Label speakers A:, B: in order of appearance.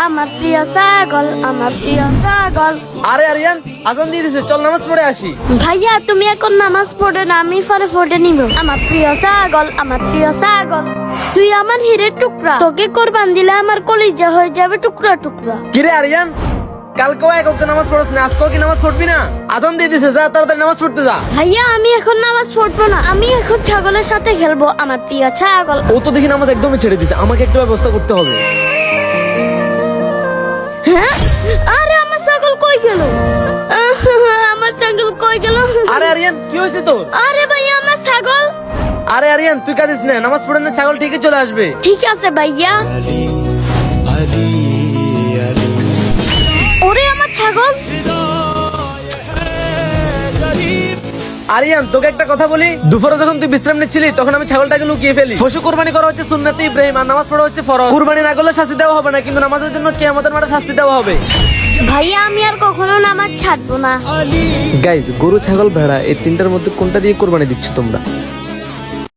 A: আমার প্রিয় ছাগল, আমার প্রিয় ছাগল।
B: আরে আরিয়ান, আজান দিয়ে দিছে, চল নামাজ পড়ে আসি।
A: ভাইয়া তুমি এখন নামাজ পড়ে না, আমি পরে পড়ে নিব। আমার প্রিয় ছাগল, আমার প্রিয় ছাগল, তুই আমার হিরের টুকরা, তোকে কোরবান দিলে আমার কলিজা হয়ে যাবে টুকরা টুকরা।
B: কিরে আরিয়ান, কালকেও এক ওয়াক্ত নামাজ পড়ছ না, আজকেও কি নামাজ পড়বি না? আজান দিয়ে দিছে, যা তাড়াতাড়ি নামাজ পড়তে যা।
A: ভাইয়া আমি এখন নামাজ পড়বো না, আমি এখন ছাগলের সাথে খেলবো। আমার প্রিয় ছাগল।
B: ও তো দেখি নামাজ একদমই ছেড়ে দিছে, আমাকে একটু ব্যবস্থা করতে হবে।
A: হ্যাঁ, আরে আমার ছাগল কই গেল? আমার ছাগল কই গেল?
B: আরে আরিয়ান, কি হয়েছে তোর?
A: আরে ভাইয়া আমার ছাগল।
B: আরে আরিয়ান, তুই কাঁদিস না, নামাজ পড়ে না, ছাগল ঠিকই চলে আসবে।
A: ঠিক আছে ভাইয়া। ওরে আমার ছাগল।
B: আরিয়ান, তোকে একটা কথা বলি, দুপুরে যখন তুই বিশ্রাম নিচ্ছিলি তখন আমি ছাগলটাকে লুকিয়ে ফেলি। পশু কুরবানি করা হচ্ছে সুন্নাতে ইব্রাহিম, আর নামাজ পড়া হচ্ছে ফরজ। কুরবানি না করলে শাস্তি দেওয়া হবে না, কিন্তু নামাজের জন্য কিয়ামতের মাঠে শাস্তি দেওয়া হবে।
A: ভাইয়া আমি আর কখনো নামাজ ছাড়বো না।
B: গাইজ, গরু ছাগল ভেড়া এই তিনটার মধ্যে কোনটা দিয়ে কোরবানি দিচ্ছ তোমরা?